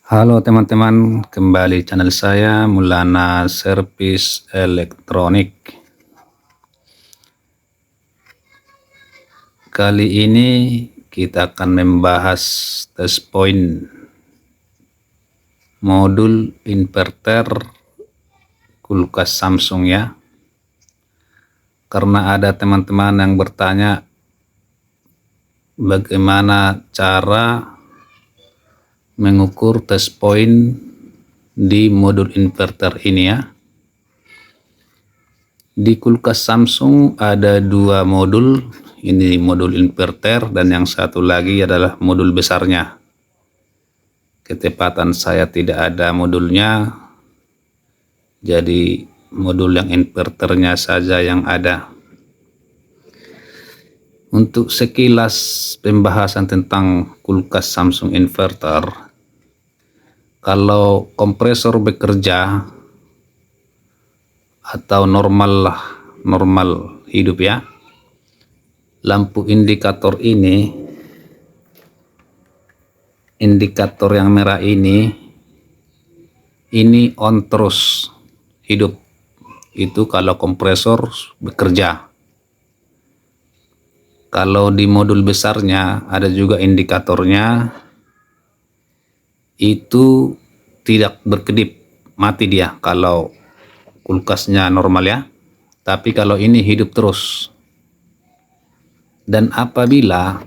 Halo teman-teman, kembali channel saya Mulana Servis Elektronik. Kali ini kita akan membahas test point modul inverter kulkas Samsung ya. Karena ada teman-teman yang bertanya bagaimana cara mengukur test point di modul inverter ini ya. Di kulkas Samsung ada dua modul, ini modul inverter dan yang satu lagi adalah modul besarnya. Ketepatan saya tidak ada modulnya, jadi modul yang inverternya saja yang ada. Untuk sekilas pembahasan tentang kulkas Samsung inverter, kalau kompresor bekerja atau normal hidup ya, lampu indikator indikator yang merah ini on terus hidup. Itu kalau kompresor bekerja. Kalau di modul besarnya ada juga indikatornya, itu tidak berkedip, mati dia kalau kulkasnya normal ya. Tapi kalau ini hidup terus. Dan apabila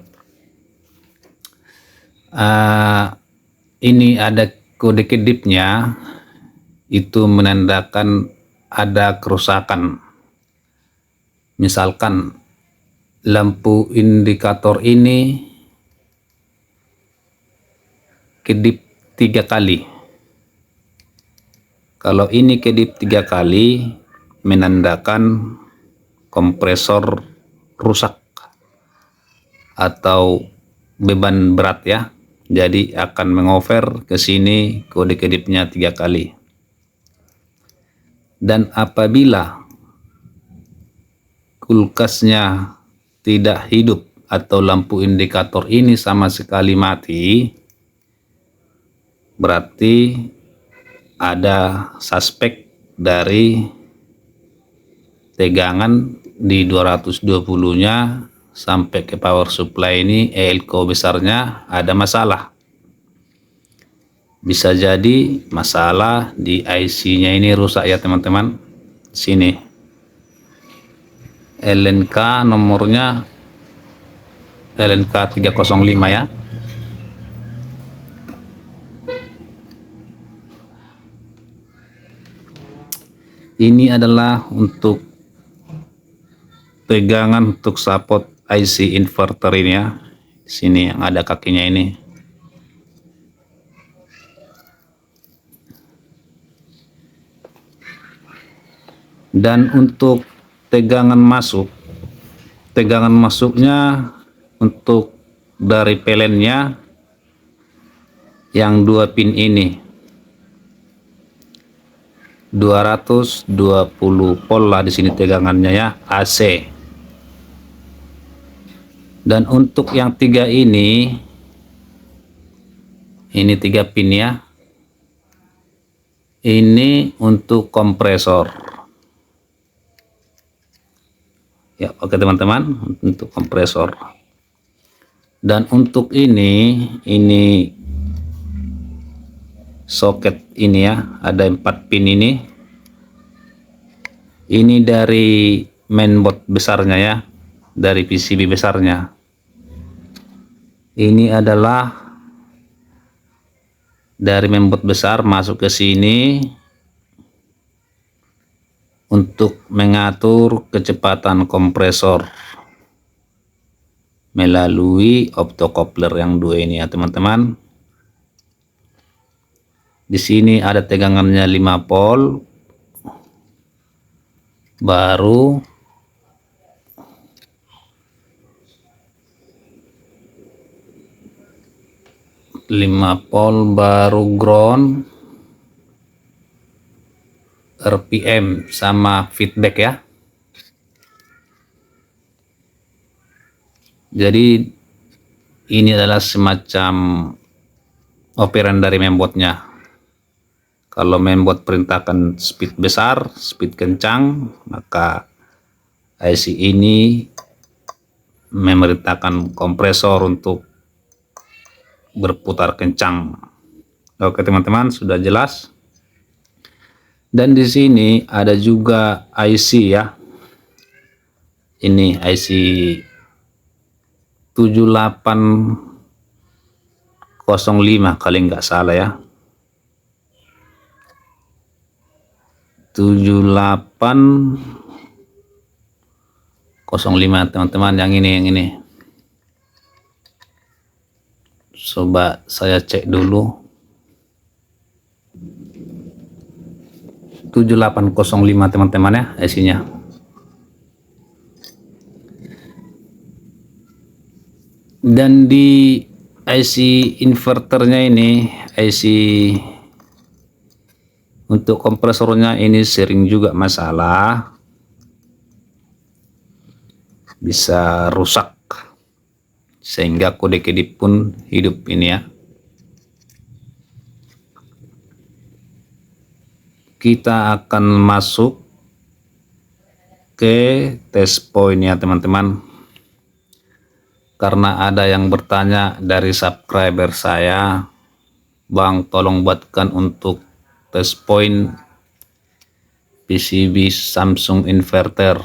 ini ada kode kedipnya, itu menandakan ada kerusakan. Misalkan lampu indikator ini kedip 3 kali. Kalau ini kedip 3 kali, menandakan kompresor rusak atau beban berat ya. Jadi akan mengover ke sini kode kedipnya 3 kali. Dan apabila kulkasnya tidak hidup atau lampu indikator ini sama sekali mati, berarti ada suspek dari tegangan di 220-nya sampai ke power supply ini, elko besarnya ada masalah. Bisa jadi masalah di IC-nya ini rusak ya teman-teman. Sini LNK nomornya LNK 305 ya. Ini adalah untuk tegangan untuk support IC inverter ini ya. Sini yang ada kakinya ini. Dan untuk tegangan masuknya untuk dari pelennya yang 2 pin ini 220 volt lah di sini tegangannya ya, AC. Dan untuk yang 3 ini 3 pin ya, ini untuk kompresor ya. Oke teman-teman, untuk kompresor. Dan untuk ini soket ini ya, ada 4 pin ini dari mainboard besarnya ya, dari PCB besarnya. Ini adalah dari mainboard besar masuk ke sini untuk mengatur kecepatan kompresor melalui optocoupler yang 2 ini ya teman-teman. Di sini ada tegangannya 5 volt, baru ground, RPM sama feedback ya. Jadi ini adalah semacam operan dari mainboardnya. Kalau mainboard perintahkan speed besar, speed kencang, maka IC ini memerintahkan kompresor untuk berputar kencang. Oke teman-teman, sudah jelas. Dan di sini ada juga IC ya. Ini IC 7805 kali nggak salah ya. 7805 teman-teman, yang ini. Coba saya cek dulu. 7805 teman-teman ya IC-nya. Dan di IC inverternya ini, IC untuk kompresornya ini sering juga masalah, bisa rusak, sehingga kode kedip pun hidup ini ya. Kita akan masuk ke test point ya teman-teman, karena ada yang bertanya dari subscriber saya, Bang tolong buatkan untuk test point PCB Samsung inverter.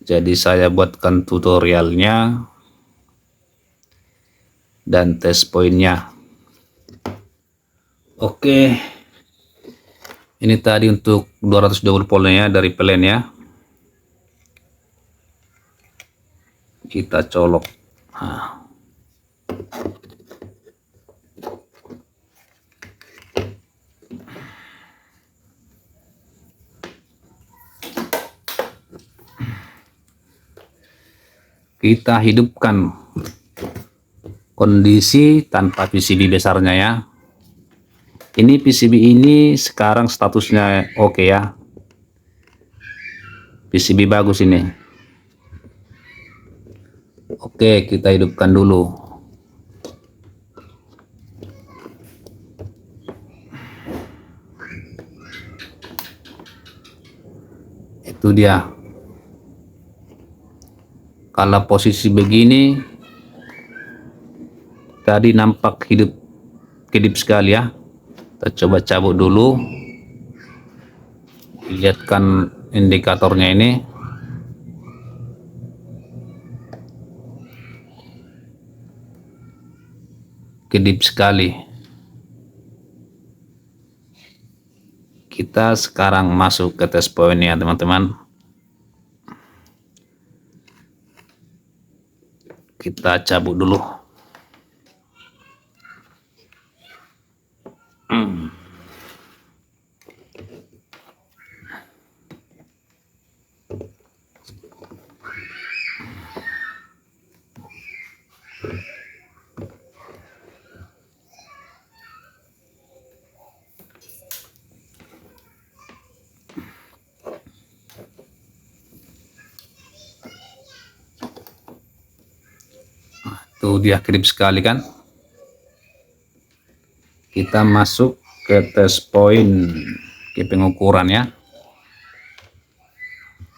Jadi saya buatkan tutorialnya dan test pointnya. Oke, ini tadi untuk 220 voltnya dari plane ya. Kita colok. Nah. Kita hidupkan kondisi tanpa PCB besarnya ya. Ini PCB ini sekarang statusnya oke ya. PCB bagus ini. Oke, kita hidupkan dulu. Itu dia. Kalau posisi begini tadi nampak kedip sekali ya. Kita coba cabut dulu, lihatkan indikatornya ini. Kedip sekali. Kita sekarang masuk ke test point ya teman-teman. Kita cabut dulu. Tuh dia kedip sekali kan. Kita masuk ke test point ke pengukuran ya.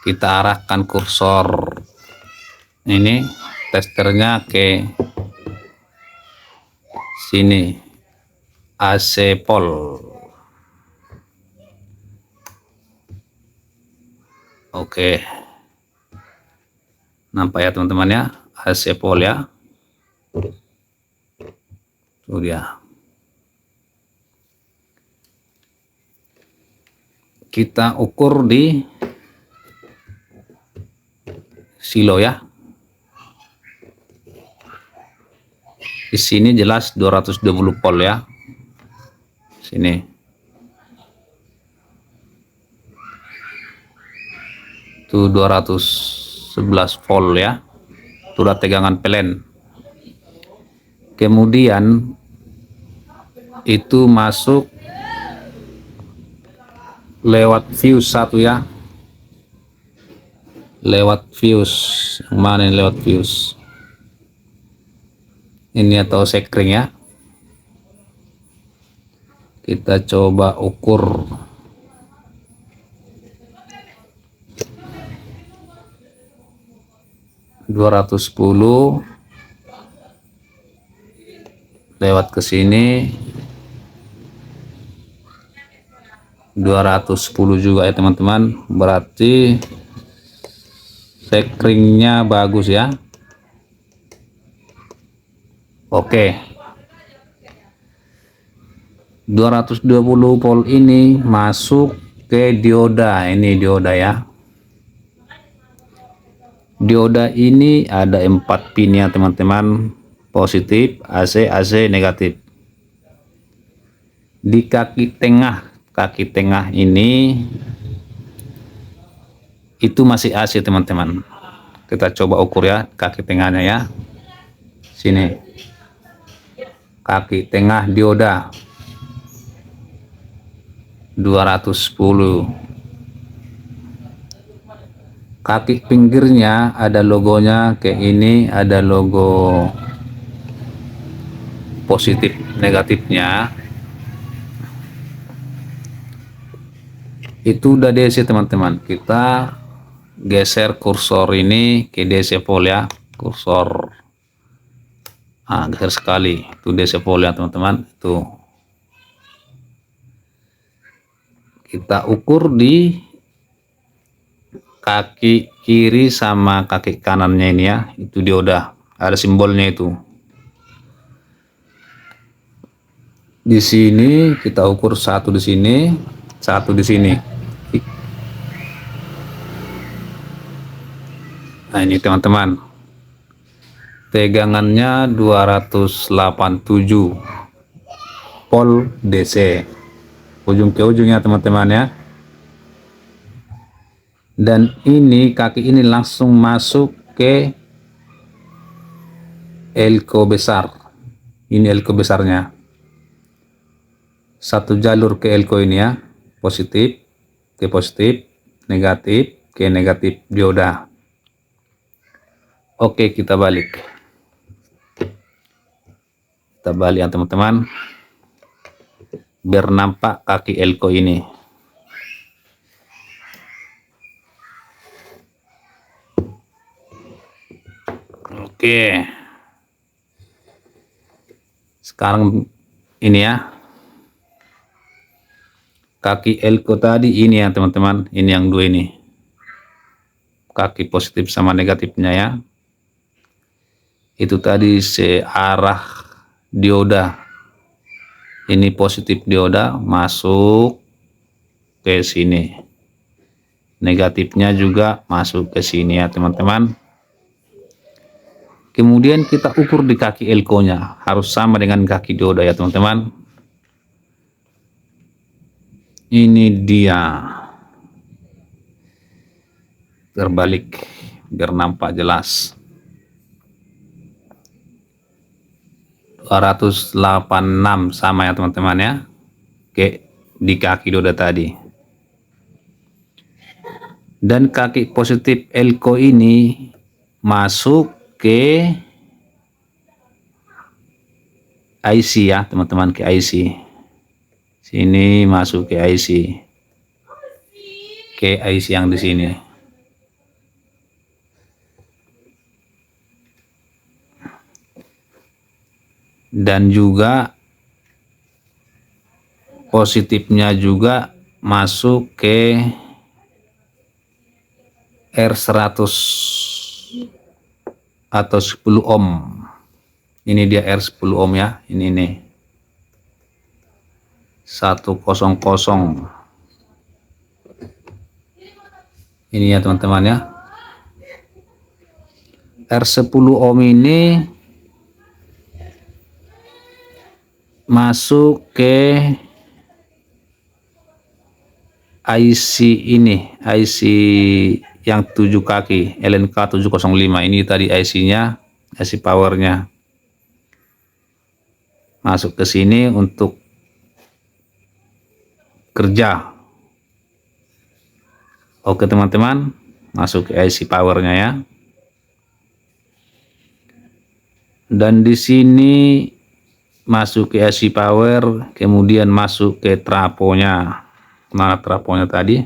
Kita arahkan kursor ini testernya ke sini, AC pol. Oke, nampak ya teman-teman ya, AC pol ya. Tuh dia. Kita ukur di silo ya. Di sini jelas 220 volt ya. Sini. Itu 211 volt ya. Itu udah tegangan plane. Kemudian itu masuk lewat fuse satu ya. Lewat fuse. Yang mana yang lewat fuse? ini atau sekring ya. Kita coba ukur. (210) lewat ke sini 210 juga ya teman-teman, berarti sekringnya bagus ya. Oke, 220 volt ini masuk ke dioda. Ini dioda ya. Dioda ini ada 4 pin ya teman-teman, positif, AC, AC, negatif. Di kaki tengah ini itu masih AC teman-teman. Kita coba ukur ya kaki tengahnya ya. Sini, kaki tengah dioda 210. Kaki pinggirnya ada logonya kayak ini, ada logo positif negatifnya. Itu udah DC teman-teman. Kita geser kursor ini ke DC volt ya, kursor geser sekali, itu DC volt ya teman-teman. Itu kita ukur di kaki kiri sama kaki kanannya ini ya, itu dioda, ada simbolnya itu. Di sini kita ukur satu di sini, satu di sini. Nah ini teman-teman, tegangannya 287 volt DC, ujung ke ujungnya teman-teman ya. Dan ini kaki ini langsung masuk ke elko besar. Ini elko besarnya, satu jalur ke elko ini ya, positif ke positif, negatif ke negatif dioda. Oke, kita balik ya teman-teman, biar nampak kaki elko ini. Oke, sekarang ini ya, kaki elko tadi ini ya teman-teman, ini yang dua ini, kaki positif sama negatifnya ya. Itu tadi searah dioda, ini positif dioda masuk ke sini, negatifnya juga masuk ke sini ya teman-teman. Kemudian kita ukur di kaki elko nya, harus sama dengan kaki dioda ya teman-teman. Ini dia, terbalik biar nampak jelas. 286 sama ya teman-teman ya, di kaki dioda tadi. Dan kaki positif elko ini masuk ke IC ya teman-teman, ke IC sini, masuk ke IC, ke IC yang di sini. Dan juga positifnya juga masuk ke R100 atau 10 ohm. Ini dia R10 ohm ya, ini nih 100. Ini ya teman-teman ya, R10 ohm ini masuk ke IC ini, IC yang 7 kaki LNK 705. Ini tadi IC-nya, IC powernya masuk ke sini untuk kerja. Oke teman-teman, masuk ke IC powernya ya. Dan di sini masuk ke AC power, kemudian masuk ke trafonya. Mana trafonya tadi?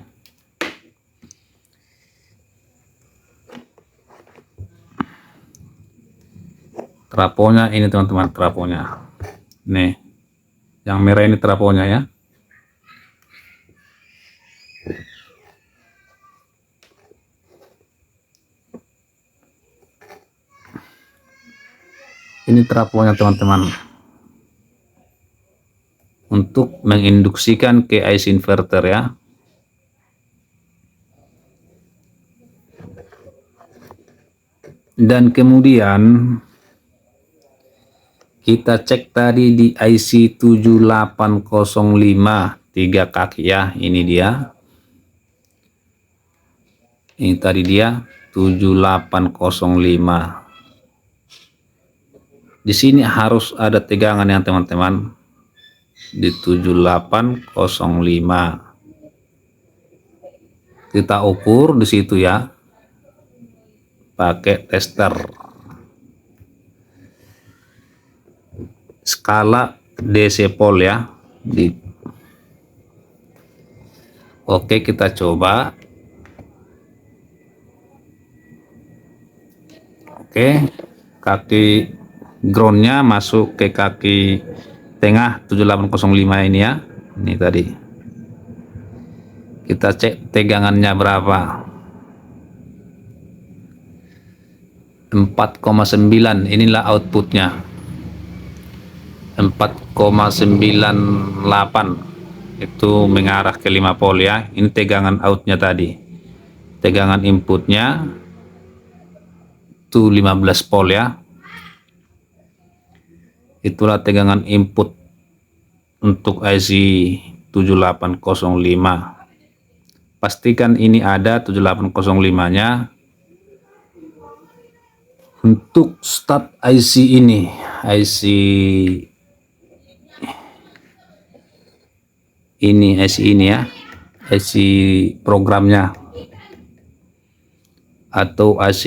Trafonya ini teman-teman, trafonya. Nih, yang merah ini trafonya ya. Ini trafonya teman-teman, untuk menginduksikan ke IC inverter ya. Dan kemudian kita cek tadi di IC 7805 3 kaki ya, ini dia. Ini tadi dia 7805. Di sini harus ada tegangan ya teman-teman, di 7805. Kita ukur di situ ya, pakai tester skala DC volt ya. Oke, kita coba. Oke, kaki groundnya masuk ke kaki tengah 7805 ini ya. Ini tadi kita cek tegangannya berapa. 4,9, inilah outputnya, 4,98 itu mengarah ke 5 volt ya. Ini tegangan outnya tadi. Tegangan inputnya itu 15 volt ya. Itulah tegangan input untuk IC 7805. Pastikan ini ada 7805 nya. Untuk start IC ini, IC ini ya, IC programnya atau IC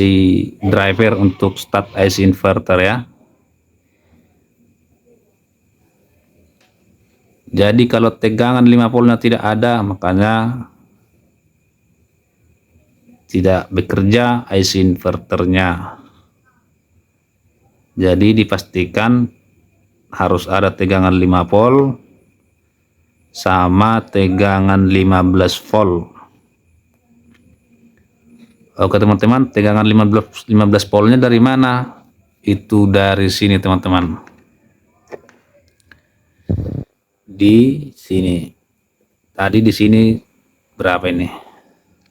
driver untuk start IC inverter ya. Jadi kalau tegangan 5 voltnya tidak ada, makanya tidak bekerja IC inverternya. Jadi dipastikan harus ada tegangan 5 volt sama tegangan 15 volt. Oke teman-teman, tegangan 15 voltnya dari mana? Itu dari sini teman-teman. Di sini. Tadi di sini berapa ini?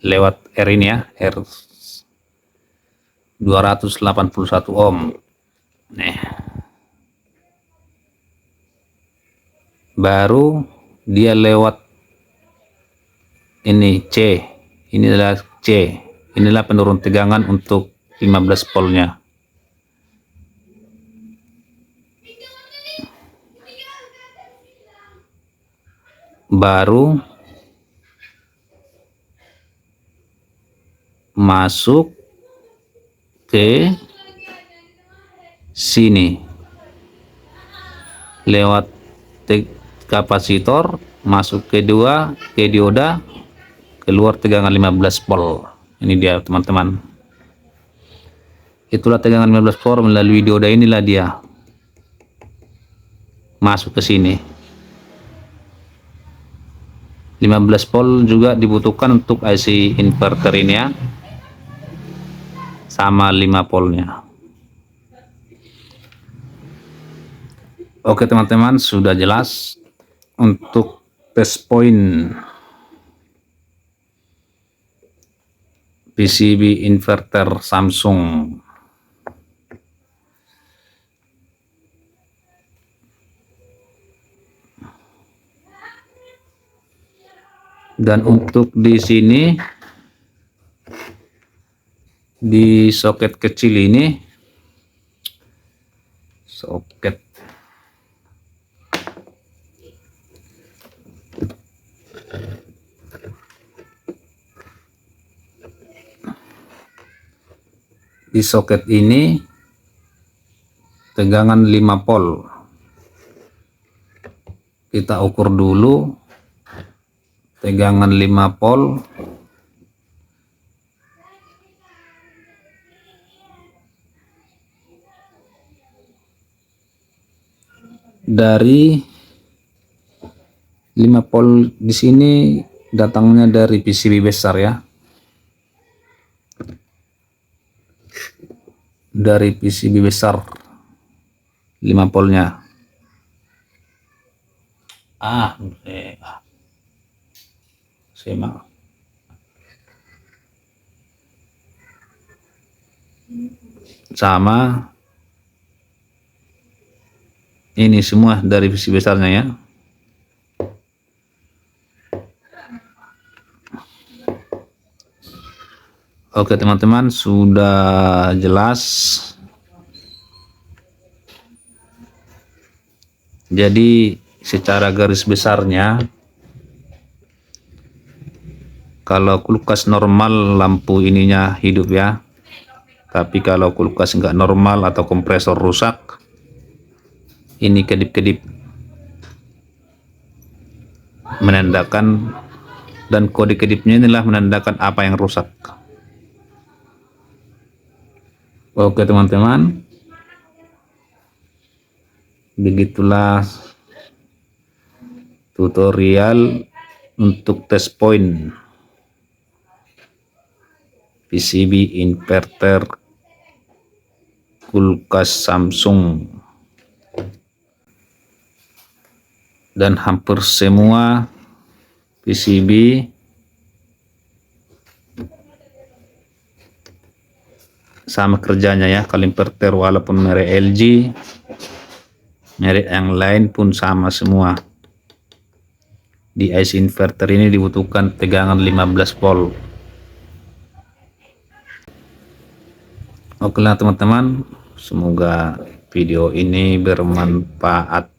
Lewat R ini ya, R 281 ohm. Nih. Baru dia lewat ini C. Ini adalah C. Inilah penurun tegangan untuk 15 voltnya. Baru masuk ke sini lewat kapasitor, masuk ke dioda, keluar tegangan 15 volt. Ini dia teman-teman, itulah tegangan 15 volt melalui dioda, inilah dia masuk ke sini. 15 volt juga dibutuhkan untuk IC inverter ini ya, sama 5 voltnya. Oke teman-teman, sudah jelas. Untuk test point PCB inverter Samsung. Dan untuk di sini, di soket kecil ini, soket ini tegangan 5 volt. Kita ukur dulu tegangan 5 volt dari 5 volt di sini datangnya dari PCB besar ya. Dari PCB besar 5 voltnya. Semak. Sama ini semua dari PCB besarnya ya. Oke teman-teman, sudah jelas. Jadi secara garis besarnya, kalau kulkas normal lampu ininya hidup ya, tapi kalau kulkas nggak normal atau kompresor rusak, ini kedip-kedip menandakan, dan kode kedipnya inilah menandakan apa yang rusak. Oke teman-teman, begitulah tutorial untuk test point PCB inverter kulkas Samsung, dan hampir semua PCB sama kerjanya ya. Kalau inverter walaupun merek LG, merek yang lain pun sama semua. Di IC inverter ini dibutuhkan tegangan 15 volt. Oke lah teman-teman, semoga video ini bermanfaat.